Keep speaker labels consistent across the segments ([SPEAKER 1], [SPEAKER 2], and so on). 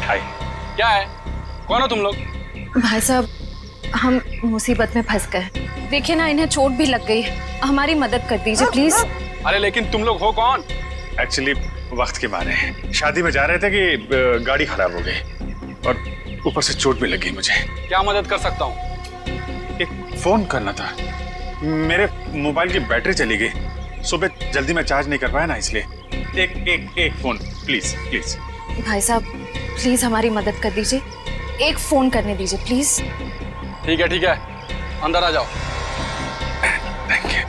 [SPEAKER 1] हाय, क्या है? कौन हो तुम लोग?
[SPEAKER 2] भाई साहब, हम मुसीबत में फंस गए। देखिए ना, इन्हें चोट भी लग गई है। हमारी मदद कर दीजिए प्लीज।
[SPEAKER 1] अरे लेकिन तुम लोग हो कौन?
[SPEAKER 3] एक्चुअली वक्त के मारे शादी में जा रहे थे कि गाड़ी खराब हो गई और ऊपर से चोट भी लगी मुझे।
[SPEAKER 1] क्या मदद कर सकता हूँ?
[SPEAKER 3] एक फोन करना था, मेरे मोबाइल की बैटरी चली गई। सुबह जल्दी में चार्ज नहीं कर पाया ना, इसलिए एक फोन प्लीज प्लीज।
[SPEAKER 2] भाई साहब प्लीज हमारी मदद कर दीजिए, एक फोन करने दीजिए प्लीज।
[SPEAKER 1] ठीक है, अंदर आ जाओ।
[SPEAKER 3] Thank you.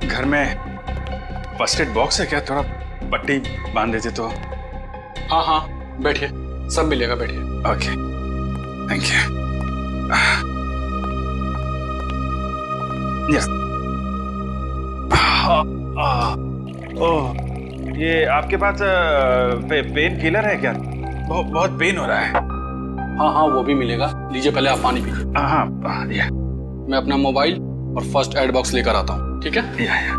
[SPEAKER 3] घर में फर्स्ट एड बॉक्स है क्या? थोड़ा पट्टी बांध देते तो।
[SPEAKER 1] हाँ, बैठिए, सब मिलेगा, बैठिए।
[SPEAKER 3] Okay, thank you. यस। ओह, ये आपके पास पेन किलर है क्या? बहुत पेन हो रहा है।
[SPEAKER 1] हाँ, वो भी मिलेगा। लीजिए, पहले आप पानी पीजिए।
[SPEAKER 3] हाँ, या।
[SPEAKER 1] मैं अपना मोबाइल और फर्स्ट एड बॉक्स लेकर आता हूँ, ठीक है?
[SPEAKER 3] या।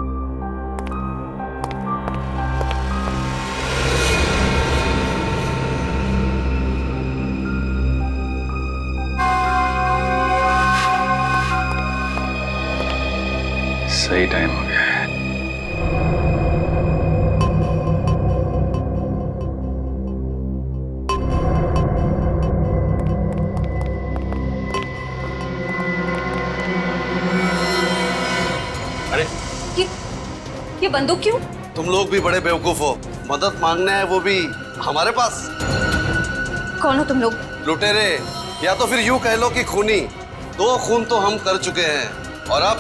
[SPEAKER 3] सही टाइम हो गया है।
[SPEAKER 1] अरे
[SPEAKER 2] ये बंदूक क्यों?
[SPEAKER 4] तुम लोग भी बड़े बेवकूफ हो। मदद मांगना है, वो भी हमारे पास।
[SPEAKER 2] कौन हो तुम लोग?
[SPEAKER 4] लुटेरे, या तो फिर यूं कह लो कि खूनी। 2 खून तो हम कर चुके हैं और अब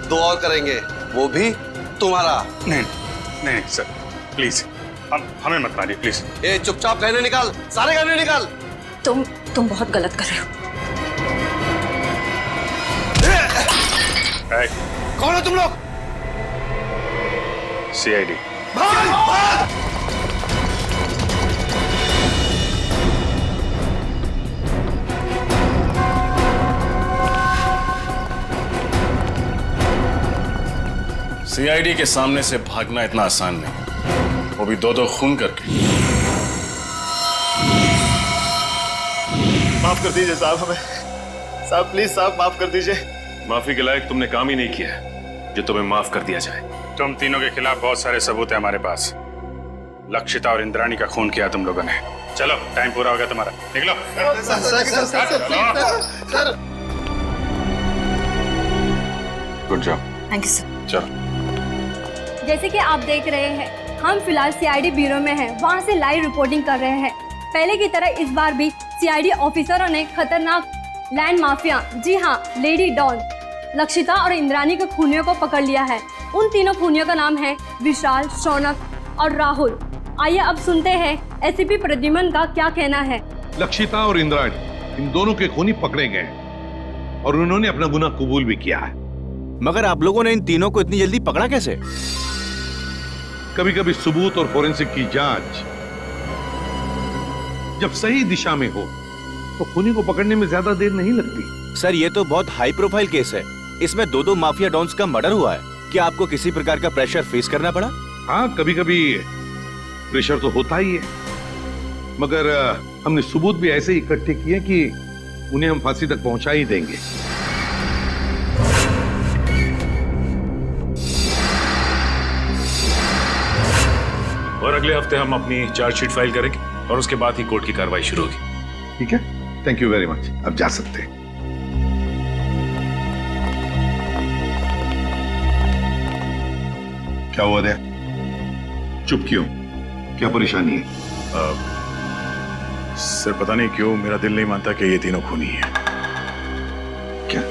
[SPEAKER 4] 2 और करेंगे, वो भी तुम्हारा।
[SPEAKER 3] नहीं सर, प्लीज हमें मत मारिए प्लीज।
[SPEAKER 4] ए, चुपचाप गहने निकाल, सारे गहने निकाल।
[SPEAKER 2] तुम बहुत गलत कर रहे हो।
[SPEAKER 4] कौन हो तुम लोग?
[SPEAKER 3] CID।
[SPEAKER 4] भाग, भाग!
[SPEAKER 5] CID के सामने से भागना इतना आसान नहीं, वो भी 2 खून करके।
[SPEAKER 6] माफ कर दीजिए साहब, हमें साहब, प्लीज साहब माफ कर दीजिए।
[SPEAKER 5] माफी के लायक तुमने काम ही नहीं किया जो तुम्हें माफ कर दिया जाए।
[SPEAKER 3] तुम तीनों के खिलाफ बहुत सारे सबूत है हमारे पास। लक्षिता और इंद्राणी का खून किया तुम लोगों ने। चलो, टाइम पूरा हो गया तुम्हारा, निकलो। Good job.
[SPEAKER 2] Thank you sir.
[SPEAKER 3] चलो।
[SPEAKER 7] जैसे कि आप देख रहे हैं, हम फिलहाल CID ब्यूरो में हैं, वहाँ से लाइव रिपोर्टिंग कर रहे हैं। पहले की तरह इस बार भी CID ऑफिसरों ने खतरनाक लैंड माफिया, जी हाँ, लेडी डॉन लक्षिता और इंद्राणी के खूनियों को पकड़ लिया है। उन तीनों खूनियों का नाम है विशाल, शौनक और राहुल। आइए अब सुनते हैं SCP प्रद्युमन का क्या कहना है।
[SPEAKER 8] लक्षिता और इंद्राणी, इन दोनों के खूनी पकड़े गए और उन्होंने अपना गुनाह कबूल भी किया है।
[SPEAKER 9] मगर आप लोगों ने इन तीनों को इतनी जल्दी पकड़ा कैसे?
[SPEAKER 8] कभी कभी सबूत और फोरेंसिक की जांच जब सही दिशा में हो तो खूनी को पकड़ने में ज्यादा देर नहीं लगती।
[SPEAKER 9] सर, ये तो बहुत हाई प्रोफाइल केस है। इसमें 2 माफिया डॉन्स का मर्डर हुआ है। क्या आपको किसी प्रकार का प्रेशर फेस करना पड़ा?
[SPEAKER 8] हाँ, कभी कभी प्रेशर तो होता ही है, मगर हमने सबूत भी ऐसे इकट्ठे किए कि उन्हें हम फांसी तक पहुंचा ही देंगे।
[SPEAKER 5] और अगले हफ्ते हम अपनी चार्जशीट फाइल करेंगे और उसके बाद ही कोर्ट की कार्रवाई शुरू होगी।
[SPEAKER 8] ठीक है, थैंक यू वेरी मच। अब जा सकते हैं। क्या हुआ दया? चुप क्यों? क्या परेशानी है?
[SPEAKER 5] सर, पता नहीं क्यों मेरा दिल नहीं मानता कि ये तीनों खूनी हैं।
[SPEAKER 8] क्या?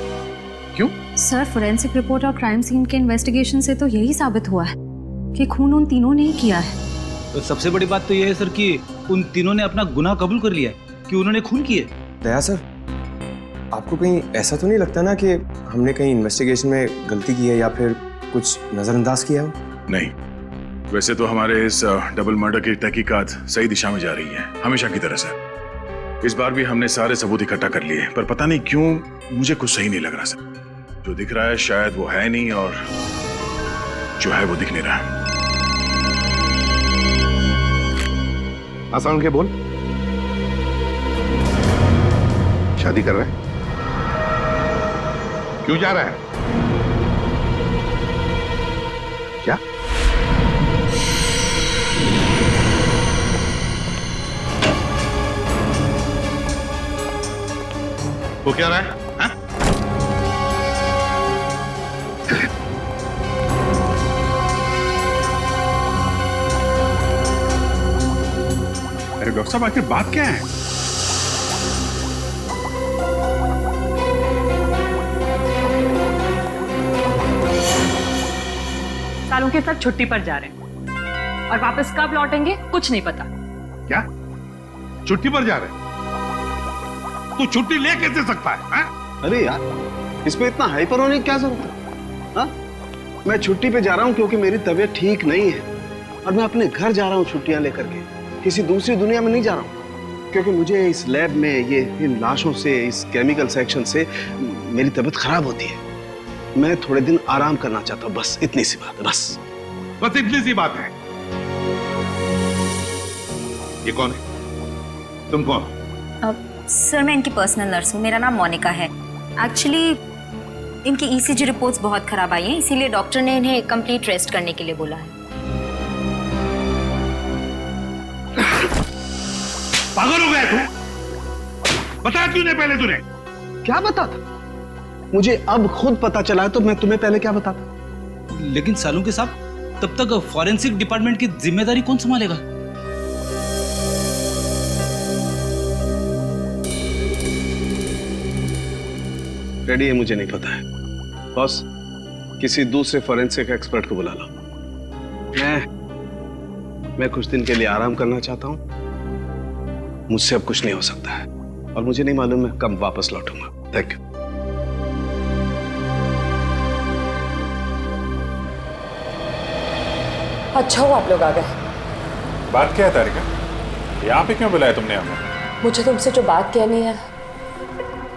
[SPEAKER 8] क्यों?
[SPEAKER 2] सर, फोरेंसिक रिपोर्ट और क्राइम सीन के इन्वेस्टिगेशन से तो यही साबित हुआ है कि खून उन तीनों ने ही किया है।
[SPEAKER 10] तो सबसे बड़ी बात तो यह है सर कि उन तीनों ने अपना गुनाह कबूल कर लिया कि उन्होंने खून किए।
[SPEAKER 6] दया सर, आपको कहीं ऐसा तो नहीं लगता ना कि हमने कहीं इन्वेस्टिगेशन में गलती की है या फिर कुछ नजरअंदाज किया हो?
[SPEAKER 5] नहीं, वैसे तो हमारे इस डबल मर्डर की तहकीकात सही दिशा में जा रही है, हमेशा की तरह से। इस बार भी हमने सारे सबूत इकट्ठा कर लिए, पर पता नहीं क्यों मुझे कुछ सही नहीं लग रहा सर। जो दिख रहा है शायद वो है नहीं, और जो है वो दिख नहीं रहा।
[SPEAKER 8] हाँ सालुंके के बोल। शादी कर रहा है? क्यों जा रहा है? क्या? वो क्या रहा है? हाँ?
[SPEAKER 3] अरे डॉक्टर साहब आखिर बात क्या है?
[SPEAKER 11] सालों के साथ छुट्टी पर जा रहे हैं और वापस कब लौटेंगे कुछ नहीं पता।
[SPEAKER 8] क्या? छुट्टी पर जा रहे हैं? तू छुट्टी ले कैसे सकता है? हाँ?
[SPEAKER 4] अरे यार, इस पे इतना हाइपर होने की क्या जरूरत है? हाँ? मैं छुट्टी पे जा रहा हूँ क्योंकि मेरी तबीयत ठीक नहीं है और मैं अपने घर जा रहा हूँ छुट्टियां लेकर के। किसी दूसरी दुनिया में नहीं जा रहा हूँ क्योंकि मुझे इस लैब में ये इन लाशों से, इस केमिकल सेक्शन से मेरी तबीयत खराब होती है। मैं थोड़े दिन आराम करना चाहता हूँ, बस इतनी सी बात है। बस
[SPEAKER 8] इतनी सी बात है। ये कौन है? तुम कौन?
[SPEAKER 12] सर मैं इनकी पर्सनल नर्स हूँ, मेरा नाम मोनिका है। एक्चुअली इनकी ईसीजी रिपोर्ट्स बहुत खराब आई हैं, इसीलिए डॉक्टर ने इन्हें कंप्लीट रेस्ट करने के लिए बोला है।
[SPEAKER 8] पागल हो गया तू? बता क्यों नहीं पहले तूने?
[SPEAKER 4] क्या बता था? मुझे अब खुद पता चला है तो मैं तुम्हें पहले क्या बताता?
[SPEAKER 10] लेकिन सालुंके साहब, तब तक फॉरेंसिक डिपार्टमेंट की जिम्मेदारी कौन संभालेगा?
[SPEAKER 4] रेडी है मुझे नहीं पता है। बॉस, किसी दूसरे फॉरेंसिक एक्सपर्ट को बुला लो। मैं कुछ दिन के लिए आराम करना चाहता हूं। मुझसे अब कुछ नहीं हो सकता है और मुझे नहीं मालूम मैं कब वापस लौटूंगा। Thank you.
[SPEAKER 13] अच्छा हुआ आप लोग आ गए।
[SPEAKER 3] बात क्या है तारिका? यहाँ पे क्यों बुलाया तुमने हमें?
[SPEAKER 13] मुझे तुमसे जो बात कहनी है,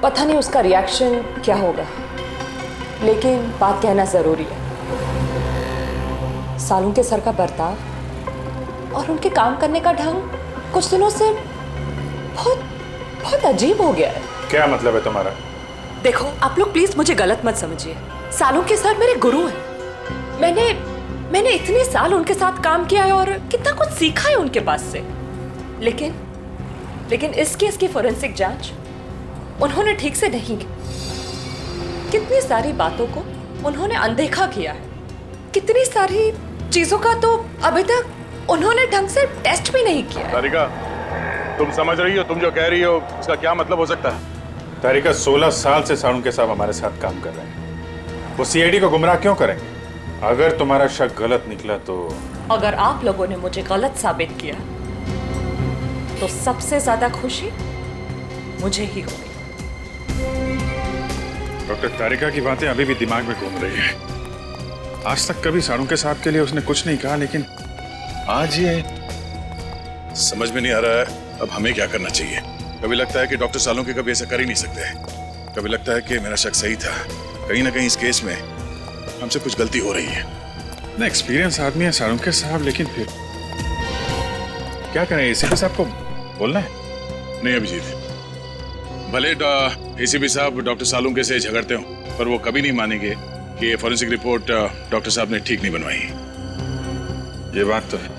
[SPEAKER 13] पता नहीं उसका रिएक्शन क्या होगा, लेकिन बात कहना जरूरी है। सालुंके सर का बर्ताव और उनके काम करने का ढंग कुछ दिनों से बहुत बहुत अजीब हो गया है।
[SPEAKER 3] क्या मतलब है तुम्हारा?
[SPEAKER 13] देखो आप लोग प्लीज मुझे गलत मत समझिए। सालुंके सर मेरे गुरु हैं। मैंने इतने साल उनके साथ काम किया है और कितना कुछ सीखा है उनके पास से। लेकिन इस केस की फोरेंसिक जांच उन्होंने ठीक से नहीं की। कितनी सारी बातों को उन्होंने अनदेखा किया है। कितनी सारी चीजों का तो अभी तक उन्होंने ढंग से टेस्ट भी नहीं किया है।
[SPEAKER 3] तारिका, तुम समझ रही हो? तुम जो कह रही हो उसका क्या मतलब हो सकता है? तारिका, 16 साल से सालुंके साहब हमारे साथ काम कर रहे हैं। वो सीआईडी को गुमराह क्यों करेंगे? अगर तुम्हारा शक गलत निकला तो?
[SPEAKER 13] अगर आप लोगों ने मुझे गलत साबित किया तो सबसे ज्यादा खुशी मुझे ही होगी।
[SPEAKER 3] डॉक्टर, तारिका की बातें अभी भी दिमाग में घूम रही है। आज तक कभी सालुंके साहब के लिए उसने कुछ नहीं कहा, लेकिन आज ये
[SPEAKER 5] समझ में नहीं आ रहा है अब हमें क्या करना चाहिए। कभी लगता है कि डॉक्टर सालुंके कभी ऐसा कर ही नहीं सकते, कभी लगता है कि मेरा शक सही था। कहीं ना कहीं इस केस में हमसे कुछ गलती हो रही है।
[SPEAKER 3] ना एक्सपीरियंस आदमी है सालुंके साहब, लेकिन फिर क्या करें? एसीपी साहब को बोलना है?
[SPEAKER 5] नहीं अभिजीत, भले एसीपी साहब डॉक्टर सालुंके से झगड़ते हो, पर वो कभी नहीं मानेंगे कि ये फॉरेंसिक रिपोर्ट डॉक्टर साहब ने ठीक नहीं बनवाई।
[SPEAKER 3] ये बात तो है।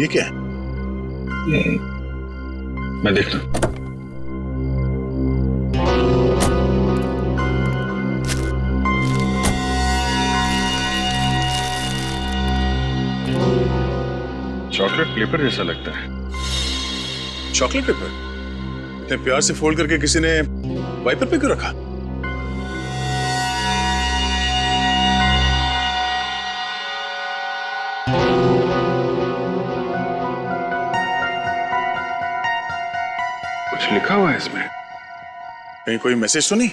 [SPEAKER 5] ये क्या है?
[SPEAKER 3] मैं देख लूं। चॉकलेट पेपर जैसा लगता है।
[SPEAKER 5] Chocolate paper? इतने प्यार से फोल्ड करके किसी ने वाइपर पे क्यों रखा?
[SPEAKER 3] कुछ लिखा हुआ है इसमें।
[SPEAKER 5] कहीं कोई मैसेज तो नहीं?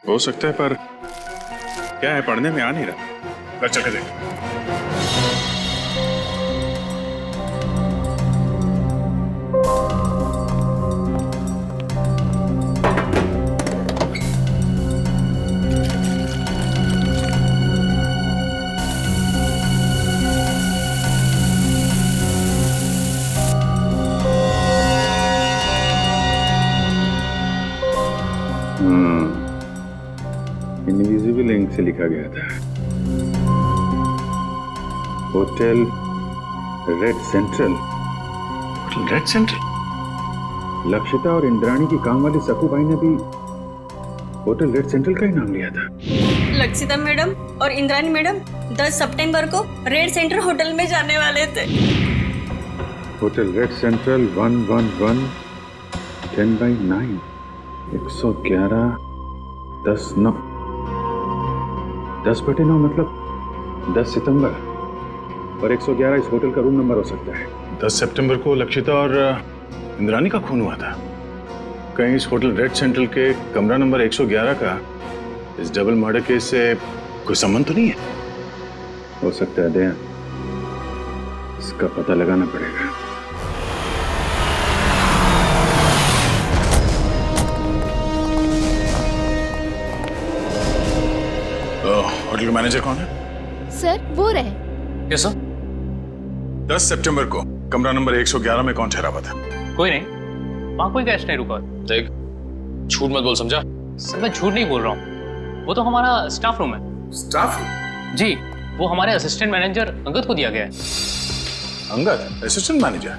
[SPEAKER 3] हो सकता है, पर क्या है पढ़ने में आ नहीं रहा।
[SPEAKER 5] चल के देख।
[SPEAKER 3] इनविजिबल इंक से लिखा गया था, hotel red central.
[SPEAKER 5] Hotel red central?
[SPEAKER 3] Lakshita और इंद्राणी की काम वाली सकू भाई ने भी होटल रेड सेंट्रल का ही नाम लिया था।
[SPEAKER 12] लक्षिता मैडम और इंद्राणी मैडम 10 सितंबर को रेड सेंटर होटल में जाने वाले थे।
[SPEAKER 3] होटल रेड सेंट्रल 111 10/9 111 10/9 10/9 मतलब 10 सितंबर, और 111 इस होटल का रूम नंबर हो सकता है।
[SPEAKER 5] 10 सितंबर को लक्षिता और इंद्राणी का खून हुआ था। कहीं इस होटल रेड सेंट्रल के कमरा नंबर 111 का इस डबल मर्डर केस से कोई संबंध तो नहीं है?
[SPEAKER 3] हो सकता है दया, इसका पता लगाना पड़ेगा।
[SPEAKER 5] होटल का मैनेजर कौन है?
[SPEAKER 14] सर वो रहे।
[SPEAKER 1] कैसा?
[SPEAKER 5] 10 सितंबर को कमरा नंबर 111 में कौन ठहरा हुआ था?
[SPEAKER 10] कोई नहीं, वहाँ कोई गेस्ट नहीं रुका।
[SPEAKER 1] देख, झूठ मत बोल, समझा?
[SPEAKER 10] सर मैं झूठ नहीं बोल रहा हूँ, वो तो हमारा स्टाफ रूम है।
[SPEAKER 5] Staff room?
[SPEAKER 10] जी, वो हमारे असिस्टेंट मैनेजर अंगद को दिया गया है।
[SPEAKER 5] Angad assistant manager?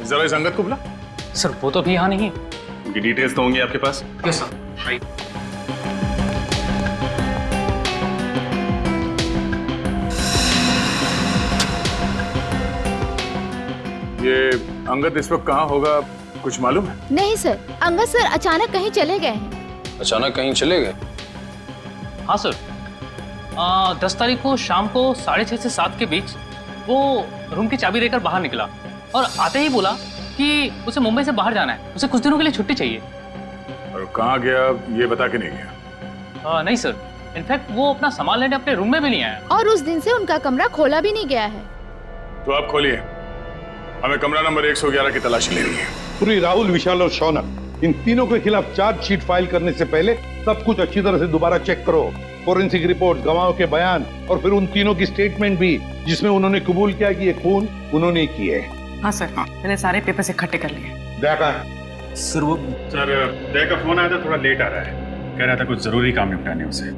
[SPEAKER 5] जरा इस अंगद को बुला।
[SPEAKER 10] सर वो तो भी यहाँ नहीं।
[SPEAKER 5] उनकी डिटेल्स तो होंगी आपके पास?
[SPEAKER 10] Yes sir, right.
[SPEAKER 5] ये अंगद इस वक्त कहाँ होगा, कुछ मालूम है?
[SPEAKER 14] नहीं सर, अंगद सर अचानक कहीं चले गए हैं।
[SPEAKER 1] अचानक कहीं चले गए?
[SPEAKER 10] हाँ सर, 10 तारीख को शाम को 6:30 से 7 के बीच वो रूम की चाबी लेकर बाहर निकला और आते ही बोला कि उसे मुंबई से बाहर जाना है, उसे कुछ दिनों के लिए छुट्टी चाहिए।
[SPEAKER 5] और कहाँ गया ये बता के नहीं गया?
[SPEAKER 10] नहीं सर, इनफैक्ट वो अपना सामान लेने अपने रूम में भी नहीं आया।
[SPEAKER 14] और उस दिन से उनका कमरा खोला भी नहीं गया है।
[SPEAKER 5] तो आप खोलिए, हमें कमरा नंबर 111 की तलाशी लेनी है।
[SPEAKER 8] पूरी राहुल, विशाल और शौनक, इन तीनों के खिलाफ चार्जशीट फाइल करने से पहले सब कुछ अच्छी तरह से दोबारा चेक करो। फोरेंसिक रिपोर्ट, गवाहों के बयान और फिर उन तीनों की स्टेटमेंट भी, जिसमें उन्होंने कबूल किया कि ये खून उन्होंने किए।
[SPEAKER 11] हाँ सर, मैंने सारे पेपर्स इकट्ठे कर लिए।
[SPEAKER 8] देखा
[SPEAKER 3] सर, वो दया का फोन आया था, थोड़ा लेट आ रहा है, कह रहा था कुछ जरूरी काम निपटाने उसे।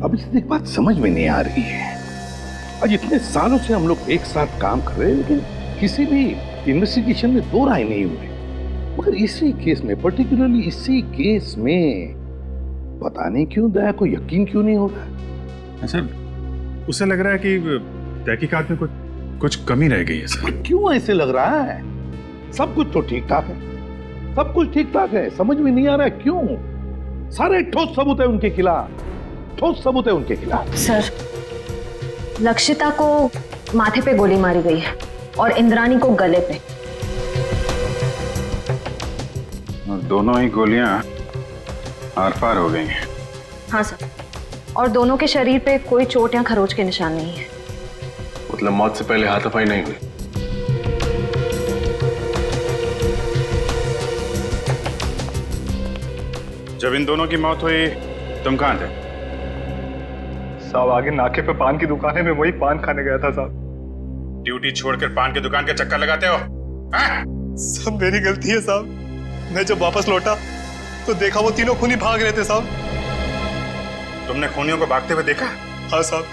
[SPEAKER 8] अब इससे एक बात समझ में नहीं आ रही है, आज इतने सालों से हम लोग एक साथ काम कर रहे हैं, लेकिन किसी भी इन्वेस्टिगेशन में दो राय नहीं हुए। मगर इसी केस में, पर्टिकुलरली इसी केस में, पता नहीं क्यों दया को यकीन क्यों नहीं होता।
[SPEAKER 3] सर, उसे लग रहा है कि तहकीकात में कुछ कमी रह गई है सर।
[SPEAKER 8] क्यों ऐसे लग रहा है? सब कुछ तो ठीक ठाक है, सब कुछ ठीक ठाक है, समझ में नहीं आ रहा है क्यों? सारे ठोस सबूत है उनके खिलाफ, ठोस सबूत है उनके खिलाफ।
[SPEAKER 2] सर, लक्षिता को माथे पे गोली मारी गई है और इंद्राणी को गले पे।
[SPEAKER 3] और दोनों ही गोलियां आर पार हो गई हैं।
[SPEAKER 2] हाँ सर, और दोनों के शरीर पे कोई चोट या खरोच के निशान नहीं है।
[SPEAKER 1] मतलब मौत से पहले हाथापाई नहीं हुई?
[SPEAKER 3] जब इन दोनों की मौत हुई तुम कहाँ थे?
[SPEAKER 15] साहब, आगे नाके पे पान की दुकान है, मैं वही पान खाने गया था साहब।
[SPEAKER 3] ड्यूटी छोड़कर पान की दुकान के चक्कर लगाते हो?
[SPEAKER 15] सब मेरी गलती है साहब। मैं जब वापस लौटा तो देखा वो तीनों खूनी भाग रहे थे साहब।
[SPEAKER 3] तुमने खूनियों को भागते हुए देखा?
[SPEAKER 15] हाँ साहब,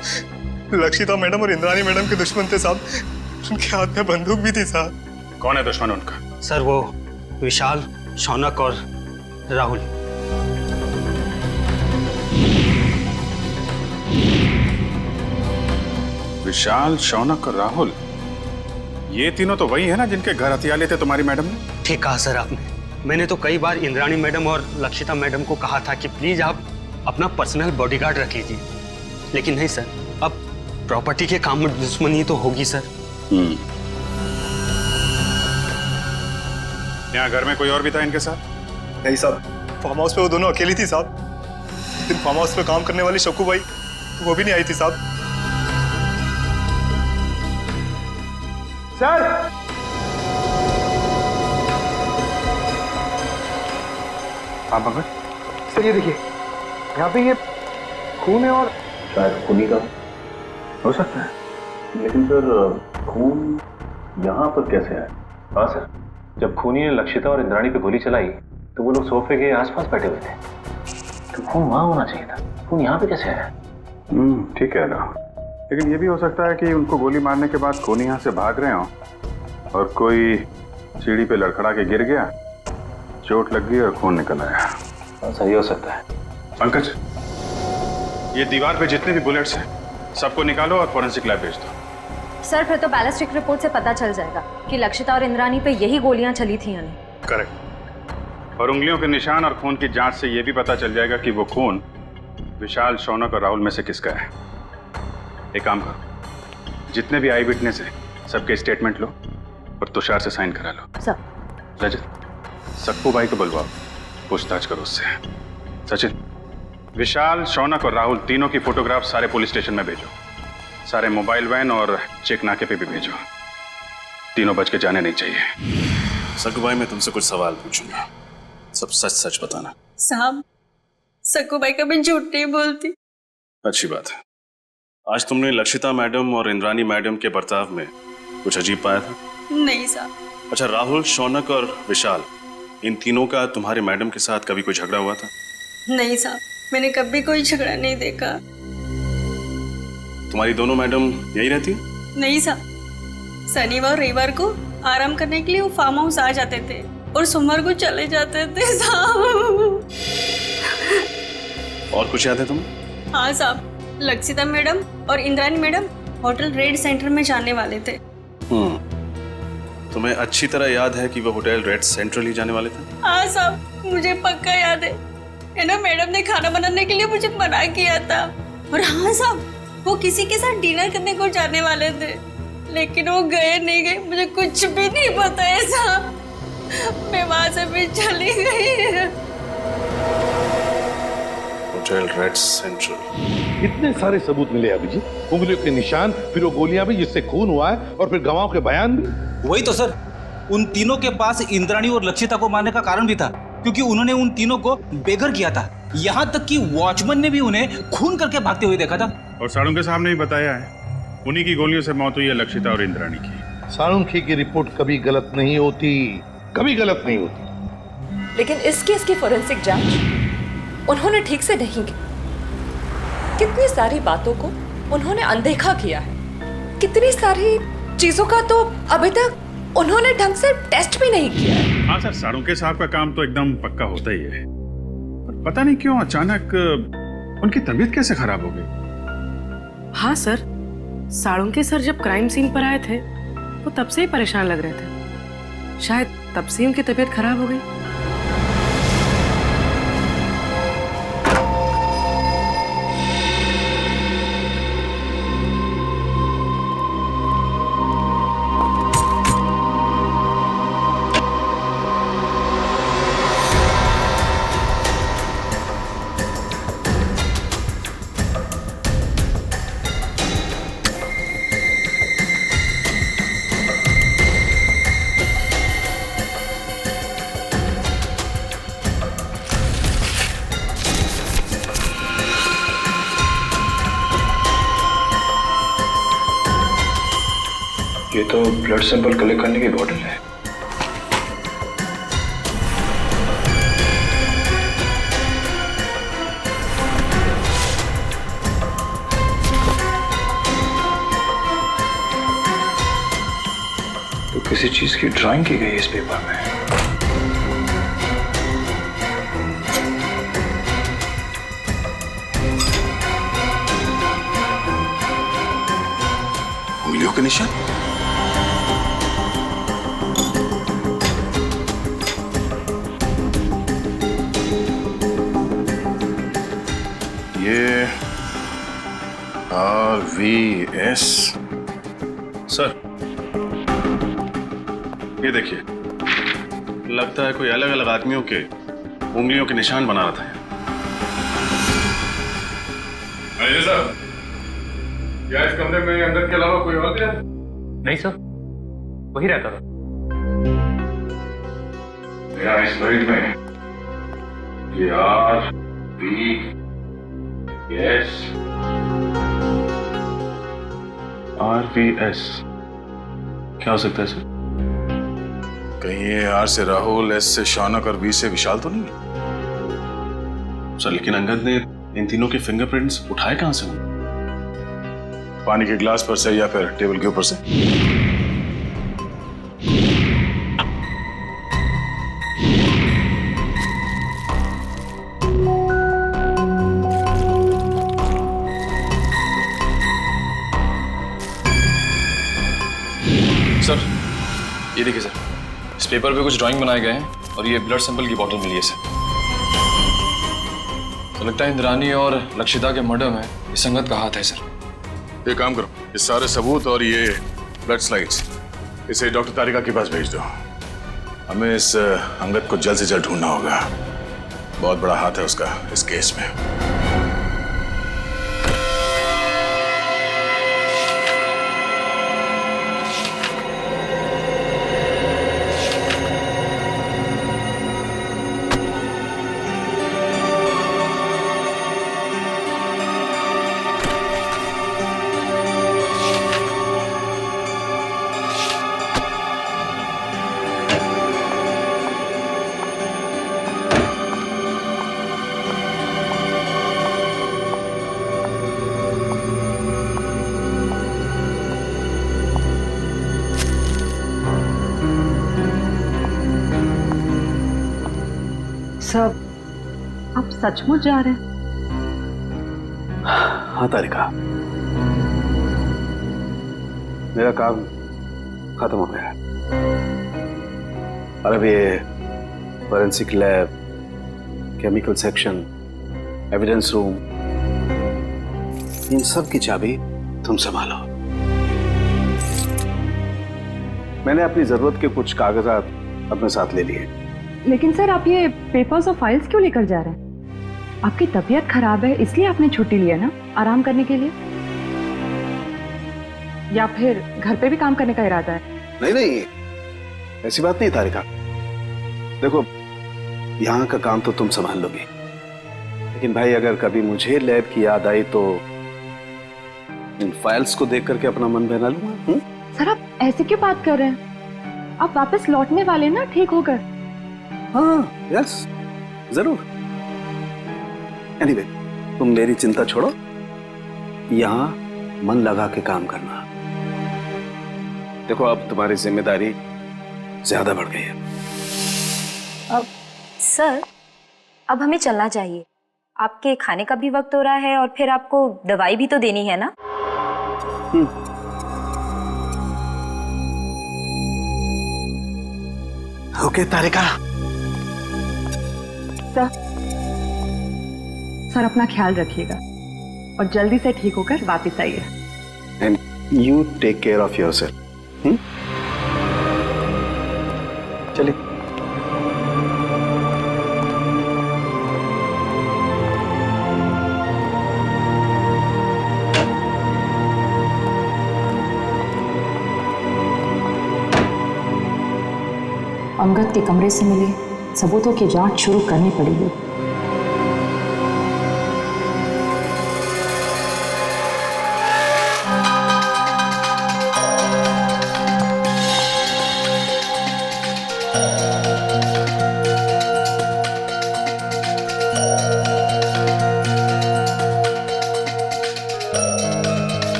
[SPEAKER 15] लक्षिता मैडम और इंद्राणी मैडम के दुश्मन थे साहब, उनके हाथ में बंदूक भी थी साहब।
[SPEAKER 3] कौन है दुश्मन उनका?
[SPEAKER 16] सर वो विशाल, शौनक और राहुल।
[SPEAKER 3] विशाल, शौनक और राहुल, ये तीनों तो वही है ना जिनके घर हथियार लेते तुम्हारी मैडम ने?
[SPEAKER 16] ठीक कहा सर आपने। मैंने तो कई बार इंद्राणी मैडम और लक्षिता मैडम को कहा था कि प्लीज आप अपना पर्सनल बॉडीगार्ड रख लीजिए, लेकिन नहीं सर, अब प्रॉपर्टी के काम में दुश्मनी तो होगी सर।
[SPEAKER 3] यहाँ घर में कोई और भी था इनके साथ?
[SPEAKER 15] नहीं साहब, फार्म हाउस पे वो दोनों अकेली थी साहब। लेकिन फार्म हाउस पे काम करने वाली शक्कू भाई, वो भी नहीं आई थी साहब।
[SPEAKER 4] सर,
[SPEAKER 3] आप अगर
[SPEAKER 4] सर ये देखिए, यहाँ पे ये खून है और
[SPEAKER 17] शायद खूनी का हो सकता है, लेकिन सर खून यहाँ पर कैसे आया? हाँ सर, जब खूनी ने लक्षिता और इंद्राणी पे गोली चलाई तो वो लोग सोफे के आसपास बैठे हुए थे, तो खून वहाँ होना चाहिए था। खून यहाँ पे कैसे आया?
[SPEAKER 3] ठीक कह रहा हूँ, लेकिन ये भी हो सकता है कि उनको गोली मारने के बाद खून यहाँ से भाग रहे हों और कोई सीढ़ी पे लड़खड़ा के गिर गया, चोट लग गई और खून निकल आया।
[SPEAKER 17] सही हो सकता है।
[SPEAKER 3] पंकज, ये दीवार पे जितने भी बुलेट्स हैं सबको निकालो और फोरेंसिक लैब भेज दो।
[SPEAKER 2] सर फिर तो बैलिस्टिक रिपोर्ट से पता चल जाएगा कि लक्षिता और इंद्रानी पे यही गोलियां चली थी यानी।
[SPEAKER 3] करेक्ट। और उंगलियों के निशान और खून की जांच से ये भी पता चल जाएगा कि वो खून विशाल, शौनक और राहुल में से किसका है। एक काम करो, जितने भी आई विटनेस है सबके स्टेटमेंट लो और तुषार से साइन करा लो।
[SPEAKER 2] सर।
[SPEAKER 3] रजत, सक्कू भाई को बुलवाओ, पूछताछ करो उससे। सचिन, विशाल, शौनक और राहुल तीनों की फोटोग्राफ सारे पुलिस स्टेशन में भेजो। सारे मोबाइल वैन और चेक नाके पे भी भेजो। तीनों बच के जाने नहीं चाहिए।
[SPEAKER 5] सक्कू भाई, मैं तुमसे कुछ सवाल पूछूंगा, सब सच सच बताना।
[SPEAKER 18] साहब, सक्कू भाई कभी झूठ नहीं बोलती।
[SPEAKER 5] अच्छी बात है। आज तुमने लक्षिता मैडम और इंद्रानी मैडम के बर्ताव में कुछ अजीब पाया था?
[SPEAKER 18] नहीं साहब।
[SPEAKER 5] अच्छा, राहुल, शौनक और विशाल, इन तीनों का तुम्हारे मैडम के साथ कभी कोई झगड़ा हुआ था?
[SPEAKER 18] नहीं साहब, मैंने कभी कोई झगड़ा नहीं देखा।
[SPEAKER 5] तुम्हारी दोनों मैडम यही रहती?
[SPEAKER 18] नहीं साहब, शनिवार और रविवार को आराम करने के लिए वो फार्म हाउस आ जाते थे और सोमवार को चले जाते थे साहब।
[SPEAKER 5] और कुछ याद है तुम्हें?
[SPEAKER 18] हाँ साहब, लक्षिता मैडम और Indrani madam hotel red centre में जाने वाले थे।
[SPEAKER 5] तुम्हें अच्छी तरह याद है कि वो होटल रेड सेंट्रल ही जाने वाले थे?
[SPEAKER 18] हाँ साहब, मुझे पक्का याद है ना, मैडम ने खाना बनाने के लिए मुझे मना किया था। और हाँ साहब, वो किसी के साथ डिनर करने को जाने वाले थे, लेकिन वो गए नहीं गए मुझे कुछ भी नहीं पता है साहब। मैं वहां से भी चली गई।
[SPEAKER 5] Hotel red central.
[SPEAKER 8] इतने सारे सबूत मिले अभिजीत, उंगलियों के निशान, फिर वो गोलियां भी जिससे खून हुआ है, और फिर गवाहों के बयान भी।
[SPEAKER 19] वही तो सर, उन तीनों के पास इंद्राणी और लक्षिता को मारने का कारण भी था, क्योंकि उन्होंने उन तीनों को बेघर किया था। यहाँ तक कि वॉचमैन ने भी उन्हें खून करके भागते हुए देखा था।
[SPEAKER 3] और साळुंखे साहब ने भी बताया है, उन्हीं की गोलियों से मौत हुई है लक्षिता और इंद्राणी की।
[SPEAKER 8] साळुंखे की रिपोर्ट कभी गलत नहीं होती, कभी गलत नहीं होती।
[SPEAKER 13] लेकिन इस केस की फोरेंसिक जांच उन्होंने ठीक से नहीं की। कितनी सारी बातों को उन्होंने अनदेखा किया है, कितनी सारी चीजों का तो अभी तक उन्होंने ढंग से टेस्ट भी नहीं किया।
[SPEAKER 3] हाँ सर, साळुंखे साहब का काम तो एकदम पक्का होता ही है, पर पता नहीं क्यों अचानक उनकी तबीयत कैसे खराब हो गई।
[SPEAKER 11] हाँ सर, साळुंखे सर जब क्राइम सीन पर आए थे वो तब से ही परेशान लग रहे थे, शायद तब से उनकी तबीयत खराब हो गई।
[SPEAKER 17] ये तो ब्लड सैंपल कलेक्ट करने की बॉटल है। तो किसी चीज की ड्राइंग की गई है इस पेपर में।
[SPEAKER 5] उंगलियों के निशान। ये RVS सर, ये देखिए, लगता है कोई अलग अलग आदमियों के उंगलियों के निशान बना रहा था।
[SPEAKER 3] मैनेजर साहब, क्या इस कमरे में अंदर के अलावा कोई और गया?
[SPEAKER 10] नहीं सर, वही रहता था।
[SPEAKER 3] मेरा इस मरीज में ये
[SPEAKER 5] RVS क्या हो सकता है सर? कहीं ये R से राहुल, S से शौनक और V से विशाल तो नहीं है सर? लेकिन अंगद ने इन तीनों के फिंगरप्रिंट्स उठाए कहां से हुए? पानी के ग्लास पर से या फिर टेबल के ऊपर से?
[SPEAKER 1] सर ये देखिए सर, इस पेपर पे कुछ ड्राइंग बनाए गए हैं और ये ब्लड सैंपल की बॉटल मिली है सर। तो लगता है इंद्रानी और लक्षिता के मर्डर में इस संगत का हाथ है सर।
[SPEAKER 5] ये काम करो, ये सारे सबूत और ये ब्लड स्लाइड्स इसे डॉक्टर तारिका के पास भेज दो। हमें इस अंगद को जल्द से जल्द ढूंढना होगा। बहुत बड़ा हाथ है उसका इस केस में।
[SPEAKER 11] सब आप सचमुच जा रहे हैं?
[SPEAKER 4] हाँ तारिका, मेरा काम खत्म हो गया है। और अब ये forensic lab, chemical section, evidence room, इन सब की चाबी तुम संभालो। मैंने अपनी जरूरत के कुछ कागजात अपने साथ ले लिए।
[SPEAKER 11] लेकिन सर आप ये पेपर्स और फाइल्स क्यों लेकर जा रहे हैं? आपकी तबीयत खराब है इसलिए आपने छुट्टी लिया ना, आराम करने के लिए? या फिर घर पे भी काम करने का इरादा है?
[SPEAKER 4] नहीं नहीं, ऐसी बात नहीं तारिका। देखो, यहाँ का काम तो तुम संभाल लोगी, लेकिन भाई अगर कभी मुझे लैब की याद आई तो इन फाइल्स को देख करके अपना मन बहला लूंगा।
[SPEAKER 11] सर आप ऐसे क्यों बात कर रहे हैं? आप वापस लौटने वाले ना ठीक होकर?
[SPEAKER 4] हाँ यस जरूर। एनीवे, तुम मेरी चिंता छोड़ो, यहाँ मन लगा के काम करना। देखो अब तुम्हारी जिम्मेदारी ज्यादा बढ़ गई है।
[SPEAKER 12] अब सर, अब हमें चलना चाहिए। आपके खाने का भी वक्त हो रहा है और फिर आपको दवाई भी तो देनी है ना।
[SPEAKER 4] ओके तारिका।
[SPEAKER 11] सर अपना ख्याल रखिएगा और जल्दी से ठीक होकर वापस आइए।
[SPEAKER 4] And you take care of yourself. चलिए।
[SPEAKER 20] अंगद के कमरे से मिले सबूतों की जांच शुरू करनी पड़ेगी।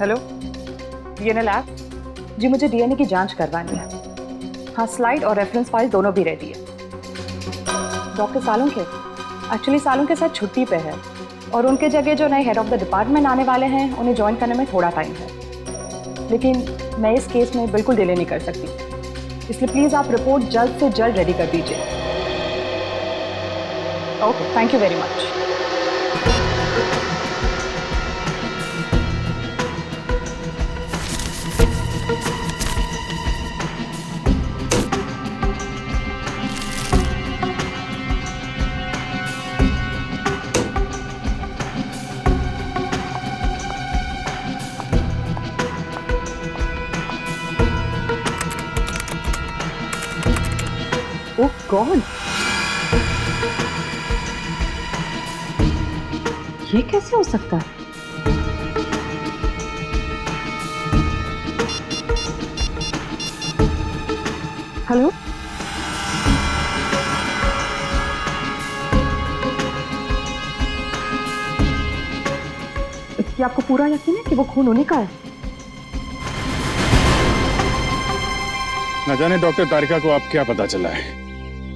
[SPEAKER 11] हेलो, डीएनए लैब जी, मुझे डीएनए की जांच करवानी है। हाँ, स्लाइड और रेफरेंस फाइल दोनों भी रेडी है। डॉक्टर सालुंके एक्चुअली सालुंके साथ छुट्टी पे है और उनके जगह जो नए हेड ऑफ द डिपार्टमेंट आने वाले हैं उन्हें ज्वाइन करने में थोड़ा टाइम है। लेकिन मैं इस केस में बिल्कुल डिले नहीं कर सकती, इसलिए प्लीज़ आप रिपोर्ट जल्द से जल्द रेडी कर दीजिए। Okay, thank you very much. Oh God, ये कैसे हो सकता है? हेलो, क्या आपको पूरा यकीन है कि वो खून उन्हीं का है?
[SPEAKER 3] न जाने डॉक्टर तारिका को आप क्या पता चला है।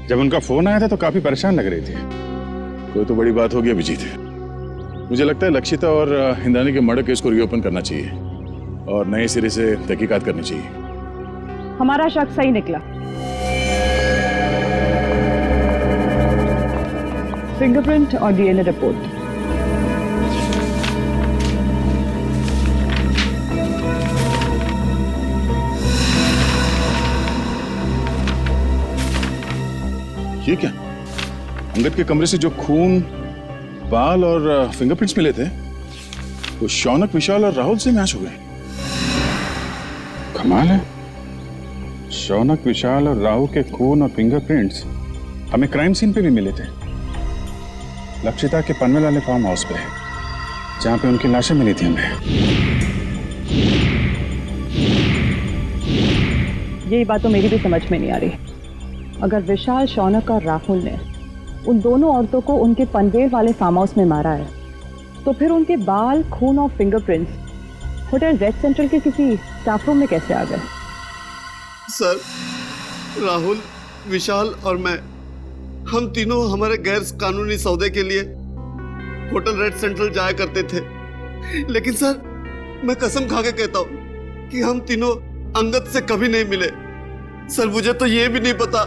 [SPEAKER 3] जब उनका फोन आया था तो काफी परेशान लग रही थी। कोई तो बड़ी बात होगी अभिजीत। मुझे लगता है लक्षिता और इंद्राणी के मर्डर केस को रीओपन करना चाहिए और नए सिरे से तहकीकात करनी चाहिए।
[SPEAKER 11] हमारा शक सही निकला। फिंगरप्रिंट और डीएनए रिपोर्ट।
[SPEAKER 3] ये क्या? अंगद के कमरे से जो खून, बाल और फिंगरप्रिंट्स मिले थे वो शौनक, विशाल और राहुल से मैच हो गए। कमाल है, शौनक, विशाल और राहुल के खून और फिंगरप्रिंट्स हमें क्राइम सीन पे भी मिले थे। लक्षिता के पनवेल वाले फार्म हाउस पे, जहां पे उनकी लाशें मिली थी हमें।
[SPEAKER 11] यही बात तो मेरी भी समझ में नहीं आ रही। अगर विशाल, शौनक और राहुल ने उन दोनों औरतों को उनके पनवेल वाले फार्म हाउस में मारा है, तो फिर उनके बाल, खून और फिंगरप्रिंट्स होटल रेड सेंट्रल के किसी स्टाफ रूम में कैसे आ गए?
[SPEAKER 4] सर, राहुल, विशाल और मैं, हम तीनों हमारे गैर कानूनी सौदे के लिए होटल रेड सेंट्रल जाया करते थे। लेकिन सर, मैं कसम खा के कहता हूँ कि हम तीनों अंगद से कभी नहीं मिले। सर, मुझे तो ये भी नहीं पता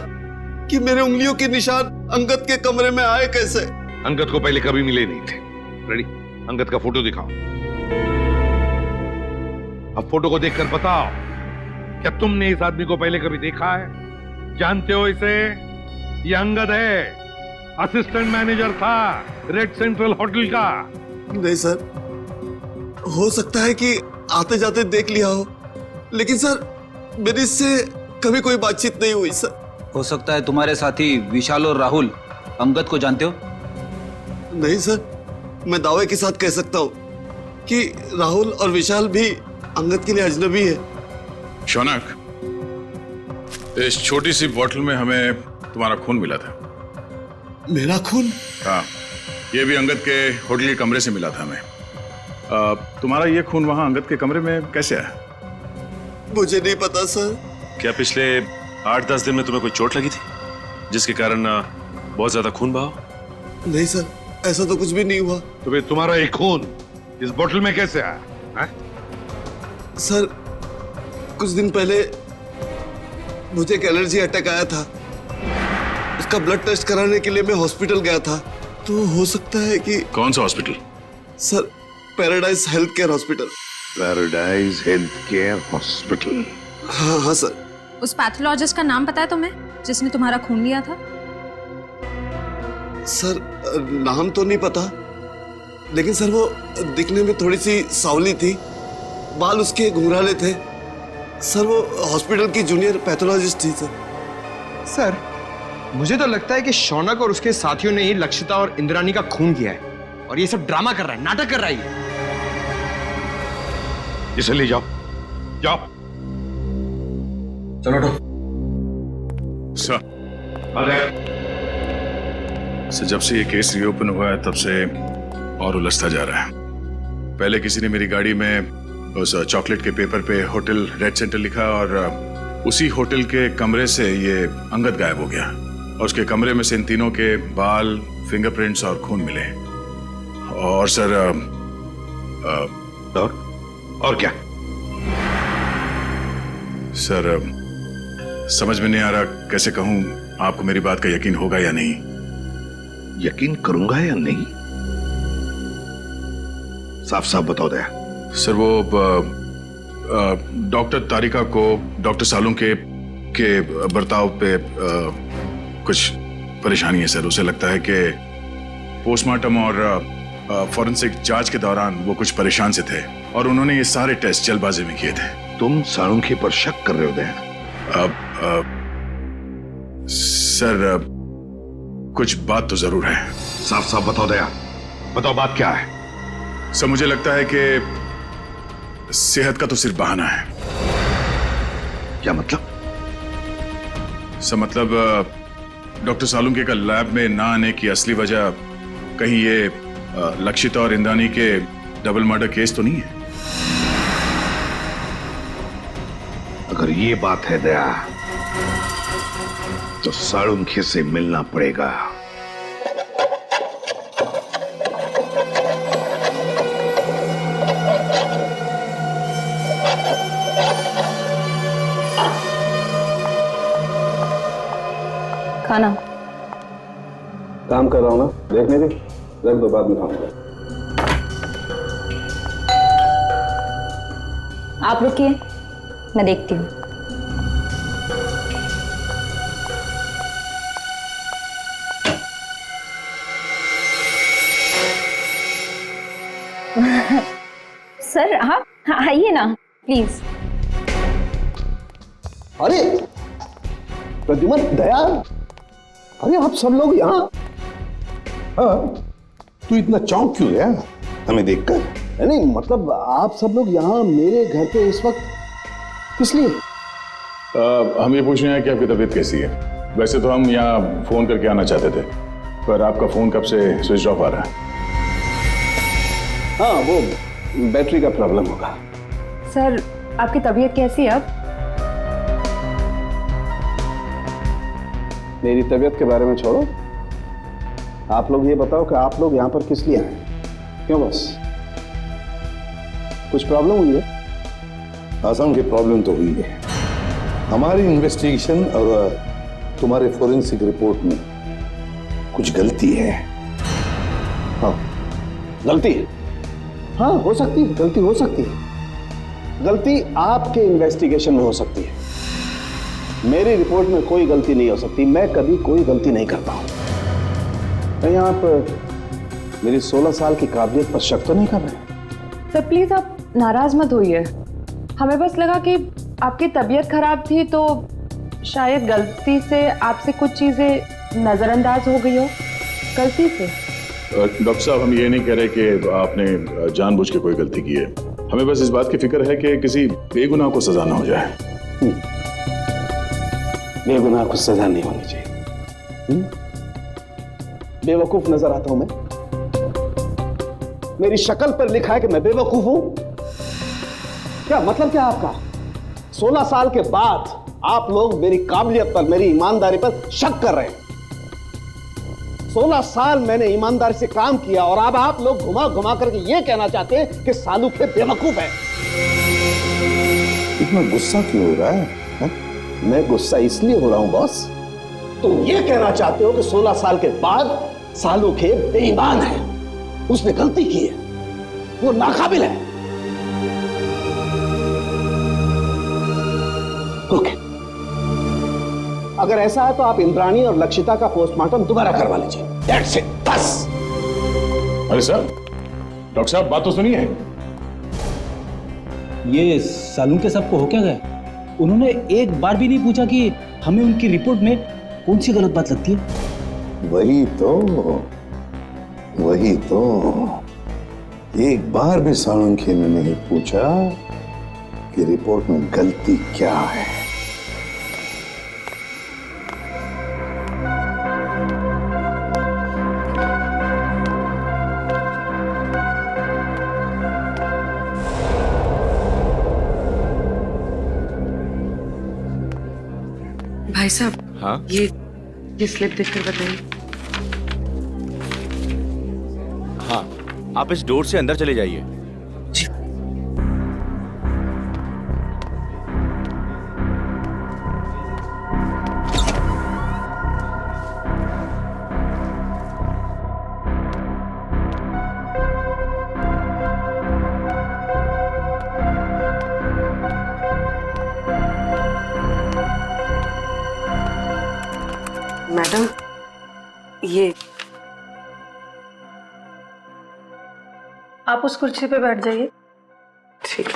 [SPEAKER 4] कि मेरे उंगलियों के निशान अंगद के कमरे में आए कैसे।
[SPEAKER 8] अंगद को पहले कभी मिले नहीं थे। रेडी, अंगद का फोटो दिखाओ। अब फोटो को देखकर बताओ, क्या तुमने इस आदमी को पहले कभी देखा है? जानते हो इसे? ये अंगद है, असिस्टेंट मैनेजर था रेड सेंट्रल होटल का।
[SPEAKER 4] नहीं सर, हो सकता है कि आते जाते देख लिया हो, लेकिन सर मेरी इससे कभी कोई बातचीत नहीं हुई सर।
[SPEAKER 19] हो सकता है तुम्हारे साथी विशाल और राहुल अंगद को जानते हो?
[SPEAKER 4] नहीं सर, मैं दावे के साथ कह सकता हूँ कि राहुल और विशाल भी अंगद के लिए अजनबी है।
[SPEAKER 5] शौनक, इस छोटी सी बोतल में हमें तुम्हारा खून मिला था।
[SPEAKER 4] मेरा खून?
[SPEAKER 5] हाँ, ये भी अंगद के होटल के कमरे से मिला था हमें। तुम्हारा ये खून वहां अंगद के कमरे में कैसे आया?
[SPEAKER 4] मुझे नहीं पता सर।
[SPEAKER 17] क्या पिछले 8-10 दिन में तुम्हें कोई चोट लगी थी जिसके कारण बहुत ज्यादा खून बहा?
[SPEAKER 4] नहीं सर, ऐसा तो कुछ भी नहीं हुआ।
[SPEAKER 8] तो फिर तुम्हारा एक खून इस बोतल में कैसे आया है?
[SPEAKER 4] सर, कुछ दिन पहले मुझे एक एलर्जी अटैक आया था। उसका ब्लड टेस्ट कराने के लिए मैं हॉस्पिटल गया था। तो हो सकता है कि...
[SPEAKER 5] कौन सा hospital?
[SPEAKER 4] Sir, paradise health care hospital.
[SPEAKER 8] Paradise health care hospital?
[SPEAKER 4] हाँ हाँ सर।
[SPEAKER 2] उस पैथोलॉजिस्ट का नाम पता है तुम्हें जिसने तुम्हारा खून लिया था?
[SPEAKER 4] सर, नाम तो नहीं पता, लेकिन सर वो दिखने में थोड़ी सी सावली थी, बाल उसके घुंघराले थे। सर, वो हॉस्पिटल की जूनियर पैथोलॉजिस्ट थी सर।
[SPEAKER 6] सर, मुझे तो लगता है कि शौनक और उसके साथियों ने ही लक्षिता और इंद्राणी का खून किया है और ये सब ड्रामा कर रहा है, नाटक कर रहा है।
[SPEAKER 8] इसे ले जाओ, जाओ।
[SPEAKER 5] चलो सर। जब से ये केस रीओपन हुआ है तब से और उलझता जा रहा है। पहले किसी ने मेरी गाड़ी में उस चॉकलेट के पेपर पे होटल रेड सेंटर लिखा और उसी होटल के कमरे से ये अंगद गायब हो गया और उसके कमरे में से इन तीनों के बाल, फिंगरप्रिंट्स और खून मिले। और सर
[SPEAKER 8] और क्या?
[SPEAKER 5] सर, समझ में नहीं आ रहा कैसे कहूं, आपको मेरी बात का यकीन होगा या नहीं।
[SPEAKER 8] यकीन करूंगा या नहीं? साफ साफ बताओ दया।
[SPEAKER 5] सर, वो डॉक्टर तारिका को डॉक्टर सालों के बर्ताव पे कुछ परेशानी है सर। उसे लगता है कि पोस्टमार्टम और फॉरेंसिक जांच के दौरान वो कुछ परेशान से थे और उन्होंने ये सारे टेस्ट जल्दबाजी में किए थे।
[SPEAKER 8] तुम साळुंखे पर शक कर रहे हो दया?
[SPEAKER 5] सर कुछ बात तो जरूर है।
[SPEAKER 8] साफ साफ बताओ दया, बताओ बात क्या है।
[SPEAKER 5] सर मुझे लगता है कि सेहत का तो सिर्फ बहाना है।
[SPEAKER 8] क्या मतलब?
[SPEAKER 5] सर मतलब डॉक्टर सालुंके का लैब में ना आने की असली वजह कहीं ये लक्षिता और इंद्रानी के डबल मर्डर केस तो नहीं है?
[SPEAKER 8] अगर ये बात है दया तो सालुंखे से मिलना पड़ेगा।
[SPEAKER 11] खाना
[SPEAKER 4] काम कर रहा हूं ना, देखने दे, रख दो, बाद में खाऊंगा।
[SPEAKER 12] आप रुकिए, मैं देखती हूँ। सर आप आइए ना प्लीज।
[SPEAKER 4] अरे प्रद्युमन, दया, अरे आप सब लोग यहाँ?
[SPEAKER 8] हाँ, तू इतना चौंक क्यों गया हमें देखकर?
[SPEAKER 4] नहीं मतलब आप सब लोग यहाँ मेरे घर पे इस वक्त किस लिए?
[SPEAKER 5] हम ये पूछ रहे हैं कि आपकी तबीयत कैसी है। वैसे तो हम यहाँ फोन करके आना चाहते थे, पर आपका फोन कब से स्विच ऑफ आ रहा है।
[SPEAKER 4] हाँ, वो बैटरी का प्रॉब्लम होगा।
[SPEAKER 11] सर आपकी तबीयत कैसी है अब?
[SPEAKER 4] मेरी तबीयत के बारे में छोड़ो, आप लोग ये बताओ कि आप लोग यहाँ पर किस लिए आए? क्यों, बस कुछ प्रॉब्लम हुई है?
[SPEAKER 8] आसाम की प्रॉब्लम तो हुई है। हमारी इन्वेस्टिगेशन और तुम्हारे फोरेंसिक रिपोर्ट में कुछ गलती है।
[SPEAKER 4] हाँ, गलती है? हाँ, हो सकती है, गलती हो सकती है। गलती आपके इन्वेस्टिगेशन में हो सकती है, मेरी रिपोर्ट में कोई गलती नहीं हो सकती। मैं कभी कोई गलती नहीं करता हूं। कहीं आप मेरी 16 साल की काबिलियत पर शक तो नहीं कर रहे?
[SPEAKER 11] सर प्लीज आप नाराज मत होइए, हमें बस लगा कि आपकी तबीयत खराब थी तो शायद गलती से आपसे कुछ चीजें नजरअंदाज हो गई हो, गलती से।
[SPEAKER 5] डॉक्टर साहब हम ये नहीं कह रहे कि आपने जानबूझ के कोई गलती की है, हमें बस इस बात की फिक्र है कि किसी बेगुनाह को सजा ना हो जाए।
[SPEAKER 4] बेगुनाह को सजा नहीं होनी चाहिए। बेवकूफ नजर आता हूं मैं? मेरी शक्ल पर लिखा है कि मैं बेवकूफ हूं? क्या मतलब क्या आपका? 16 साल के बाद आप लोग मेरी काबिलियत पर, मेरी ईमानदारी पर शक कर रहे हैं। 16 साल मैंने ईमानदारी से काम किया और अब आप लोग घुमा घुमा करके ये कहना चाहते हैं कि सालुखे बेवकूफ है।
[SPEAKER 8] इतना गुस्सा क्यों हो रहा है?
[SPEAKER 4] मैं गुस्सा इसलिए हो रहा हूं बॉस, तुम ये कहना चाहते हो कि 16 साल के बाद सालुखे बेईमान है, उसने गलती की है, वो नाकाबिल है। ओके, अगर ऐसा है तो आप इंद्राणी और लक्षिता का पोस्टमार्टम दोबारा करवा लीजिए। That's it, बस।
[SPEAKER 5] अरे सर, डॉक्टर साहब बात तो सुनिए।
[SPEAKER 19] ये सालुंके साहब को हो क्या गया? उन्होंने एक बार भी नहीं पूछा कि हमें उनकी रिपोर्ट में कौन सी गलत बात लगती है।
[SPEAKER 8] वही तो एक बार भी सालुंखे ने नहीं पूछा कि रिपोर्ट में गलती क्या है।
[SPEAKER 11] भाई साहब,
[SPEAKER 9] हाँ
[SPEAKER 11] ये स्लिप देखकर बताइए।
[SPEAKER 9] हाँ, आप इस डोर से अंदर चले जाइए।
[SPEAKER 11] मैडम, ये आप उस कुर्सी पे बैठ जाइए। ठीक है।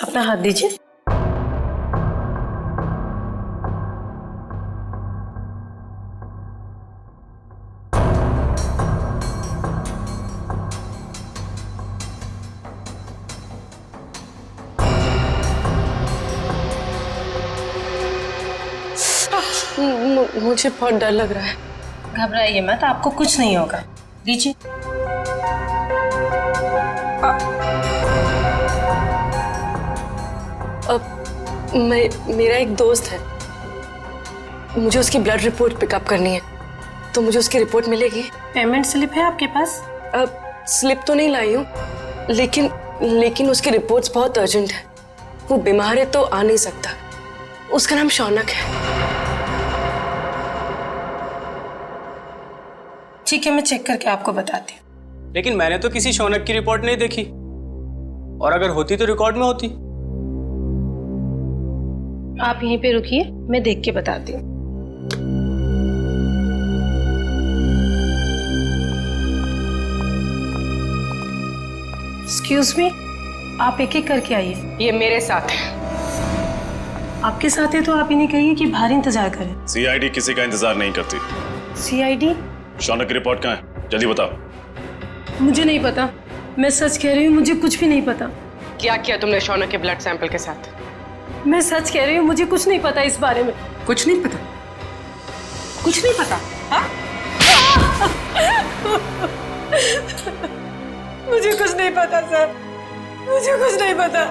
[SPEAKER 18] अपना हाथ दीजिए। मुझे बहुत डर लग रहा है। घबराइए मत, आपको कुछ नहीं होगा। लीजिए। मेरा एक दोस्त है, मुझे उसकी ब्लड रिपोर्ट पिकअप करनी है, तो मुझे उसकी रिपोर्ट मिलेगी? पेमेंट स्लिप है आपके पास? स्लिप तो नहीं लाई हूँ, लेकिन उसकी रिपोर्ट्स बहुत अर्जेंट है। वो बीमार है तो आ नहीं सकता। उसका नाम शौनक है। ठीक है, मैं चेक करके आपको बताती हूँ।
[SPEAKER 16] लेकिन मैंने तो किसी शौनक की रिपोर्ट नहीं देखी, और अगर होती तो रिकॉर्ड में होती।
[SPEAKER 18] आप यहीं पे रुकिए, मैं देख के बताती हूँ। एक्सक्यूज मी, आप एक एक करके आइए। ये मेरे साथ है। आपके साथ है तो आप इन्हें कहिए कि बाहर इंतजार करें।
[SPEAKER 1] सीआईडी किसी का इंतजार नहीं करती।
[SPEAKER 18] सीआईडी?
[SPEAKER 1] शौनक की रिपोर्ट कहाँ है? जल्दी बताओ।
[SPEAKER 18] मुझे नहीं पता, मैं सच कह रही हूँ, मुझे कुछ भी नहीं पता।
[SPEAKER 21] क्या किया तुमने शौनक के ब्लड सैंपल के साथ?
[SPEAKER 18] मैं सच कह रही हूँ, मुझे कुछ नहीं पता इस बारे में।
[SPEAKER 21] कुछ नहीं पता? कुछ नहीं पता? हाँ?
[SPEAKER 18] मुझे कुछ नहीं पता सर, मुझे कुछ नहीं पता।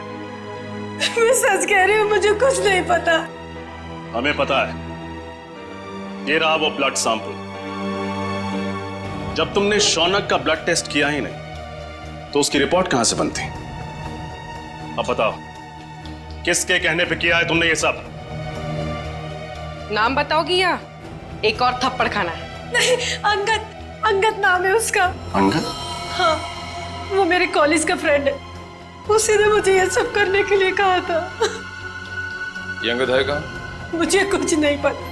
[SPEAKER 18] मैं सच कह रही हूँ, मुझे कुछ नहीं पता।
[SPEAKER 1] हमें पता है। ये रहा वो ब्लड सैंपल। जब तुमने शौनक का ब्लड टेस्ट किया ही नहीं, तो उसकी रिपोर्ट कहां से बनती? अब बताओ, किसके कहने पे किया है तुमने ये सब?
[SPEAKER 21] नाम बताओगी या एक और थप्पड़ खाना है?
[SPEAKER 18] नहीं, अंगद नाम है उसका।
[SPEAKER 1] अंगद?
[SPEAKER 18] हाँ, वो मेरे कॉलेज का फ्रेंड है। उसी ने मुझे ये सब करने के लिए कहा था।
[SPEAKER 1] ये अंगद है कहाँ?
[SPEAKER 18] मुझे कुछ नहीं पता,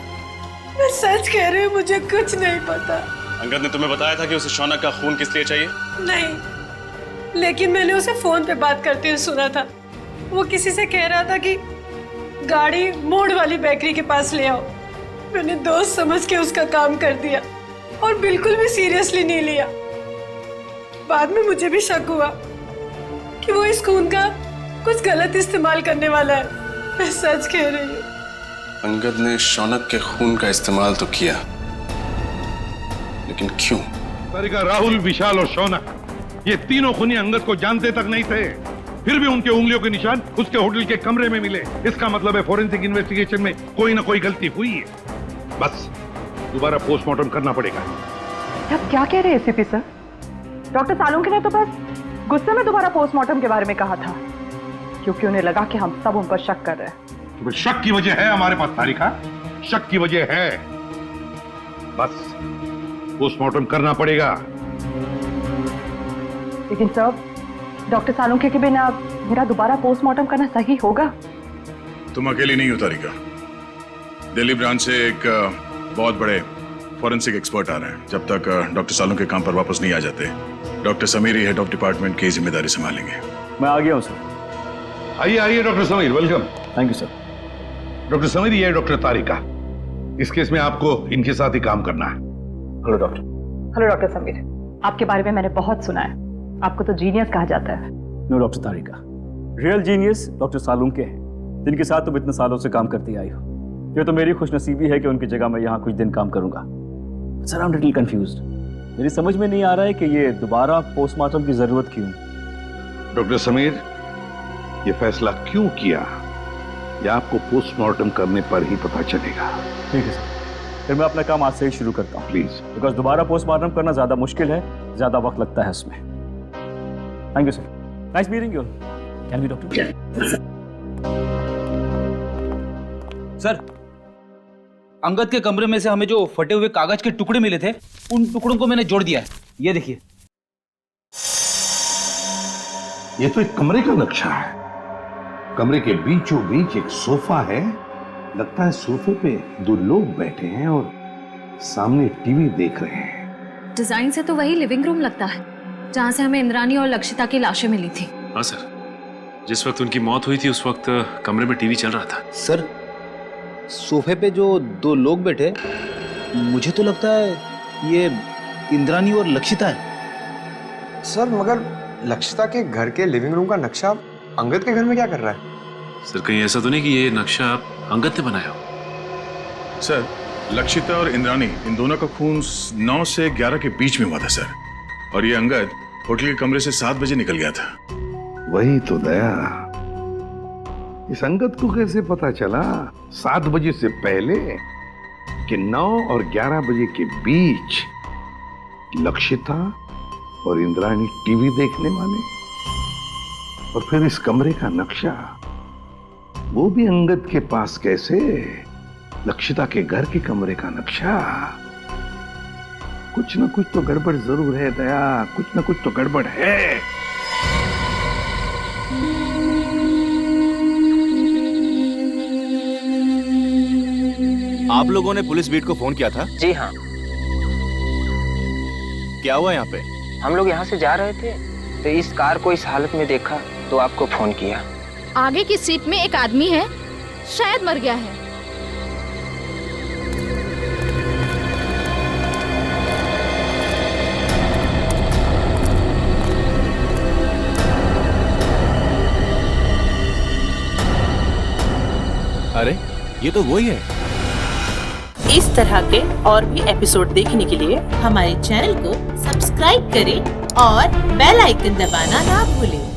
[SPEAKER 18] मैं सच कह रही हूँ, मुझे कुछ नहीं पता।
[SPEAKER 1] अंगद ने तुम्हें बताया था कि उसे शौनक का खून किस लिए चाहिए?
[SPEAKER 18] नहीं, लेकिन मैंने उसे फोन पे बात करते हुए सुना था। वो किसी से कह रहा था कि गाड़ी मोड़ वाली बेकरी के पास ले आओ। मैंने दोस्त समझ के उसका काम कर दिया और बिल्कुल भी सीरियसली नहीं लिया। बाद में मुझे भी शक हुआ कि वो इस खून का कुछ गलत इस्तेमाल करने वाला है। मैं सच कह रही हूँ।
[SPEAKER 1] अंगद ने शौनक के खून का इस्तेमाल तो किया, लेकिन क्यों?
[SPEAKER 8] तारिका, राहुल, विशाल और शौनक, ये तीनों खूनी अंगद को जानते तक नहीं थे। फिर भी उनके उंगलियों के निशान उसके होटल के कमरे में मिले। इसका मतलब है फोरेंसिक इन्वेस्टिगेशन में कोई ना कोई गलती हुई है। बस दोबारा पोस्टमार्टम करना पड़ेगा।
[SPEAKER 11] आप क्या कह रहे हैं एसीपी सर? डॉक्टर सालुंके ने तो बस गुस्से में दोबारा पोस्टमार्टम के बारे में कहा था, क्योंकि उन्हें लगा कि हम सब उन पर शक कर रहे हैं।
[SPEAKER 8] तो शक की वजह है हमारे पास तारिका, शक की वजह है। बस पोस्टमार्टम करना पड़ेगा।
[SPEAKER 11] लेकिन सर, डॉक्टर सालुंके के बिना मेरा दोबारा पोस्टमार्टम करना सही होगा?
[SPEAKER 5] तुम अकेली नहीं हो तारिका। दिल्ली ब्रांच से एक बहुत बड़े फॉरेंसिक एक्सपर्ट आ रहे हैं। जब तक डॉक्टर सालुंके काम पर वापस नहीं आ जाते, doctor Sameer head of department की जिम्मेदारी संभालेंगे।
[SPEAKER 22] मैं आ गया हूं सर।
[SPEAKER 8] आइए आइए doctor Sameer, welcome.
[SPEAKER 22] Thank you sir.
[SPEAKER 8] Doctor Sameer, ये है डॉक्टर तारिका। इस केस में आपको इनके साथ ही काम करना है।
[SPEAKER 22] Hello doctor.
[SPEAKER 11] Hello doctor Sameer, आपके बारे में मैंने बहुत सुना है। आपको तो जीनियस कहा जाता है।
[SPEAKER 22] नो डॉक्टर तारिका, रियल जीनियस डॉक्टर सालुंके हैं, जिनके साथ तुम इतने सालों से काम करती आई हो। ये तो मेरी खुशनसीबी है कि उनकी जगह मैं यहाँ कुछ दिन काम करूंगा। Sir, I am little confused. मेरी समझ में नहीं आ रहा है कि ये दोबारा पोस्टमार्टम की जरूरत क्यों?
[SPEAKER 8] डॉक्टर समीर, ये फैसला क्यों किया, यह आपको पोस्टमार्टम करने पर ही पता चलेगा।
[SPEAKER 22] ठीक है सर, फिर मैं अपना काम आज से ही शुरू करता हूँ।
[SPEAKER 8] प्लीज।
[SPEAKER 22] बिकॉज दोबारा पोस्टमार्टम करना ज्यादा मुश्किल है, ज्यादा वक्त लगता है उसमें। Thank you sir. Nice meeting you. Can we doctor?
[SPEAKER 19] Sir, Angad के कमरे में से हमें जो फटे हुए कागज के टुकड़े मिले थे, उन टुकड़ों को मैंने जोड़ दिया है। ये देखिए।
[SPEAKER 8] ये तो एक कमरे का नक्शा है। कमरे के बीचों बीच एक सोफा है। लगता है सोफे पे दो लोग बैठे हैं और सामने टीवी देख रहे हैं।
[SPEAKER 2] डिजाइन से तो वही लिविंग रूम लगता है जहां से हमें इंद्रानी और लक्षिता की लाशें मिली थी।
[SPEAKER 1] हाँ सर, जिस वक्त उनकी मौत हुई थी उस वक्त कमरे में टीवी चल रहा था।
[SPEAKER 19] सर, सोफे पे जो 2 लोग बैठे, मुझे तो लगता है ये इंद्राणी और लक्षिता है।
[SPEAKER 6] सर मगर लक्षिता के घर के लिविंग रूम का नक्शा अंगद के घर में क्या कर रहा है?
[SPEAKER 1] सर कहीं ऐसा तो नहीं कि ये नक्शा अंगद ने बनाया हो?
[SPEAKER 5] सर, लक्षिता और इंद्राणी इन दोनों का खून 9 से 11 के बीच में हुआ था सर, और ये अंगद होटल के कमरे से 7 बजे निकल गया था।
[SPEAKER 8] वही तो दया, इस अंगद को कैसे पता चला 7 बजे से पहले कि 9 और 11 बजे के बीच लक्षिता और इंद्राणी टीवी देखने वाले, और फिर इस कमरे का नक्शा वो भी अंगद के पास कैसे? लक्षिता के घर के कमरे का नक्शा। कुछ ना कुछ तो गड़बड़ जरूर है दया, कुछ ना कुछ तो गड़बड़ है।
[SPEAKER 9] आप लोगों ने पुलिस बीट को फोन किया था?
[SPEAKER 7] जी हाँ।
[SPEAKER 9] क्या हुआ यहाँ पे?
[SPEAKER 7] हम लोग यहाँ से जा रहे थे तो इस कार को इस हालत में देखा तो आपको फोन किया।
[SPEAKER 2] आगे की सीट में एक आदमी है, शायद मर गया है।
[SPEAKER 9] अरे ये तो वही है।
[SPEAKER 14] इस तरह के और भी एपिसोड देखने के लिए हमारे चैनल को सब्सक्राइब करें और बेल आइकन दबाना ना भूलें।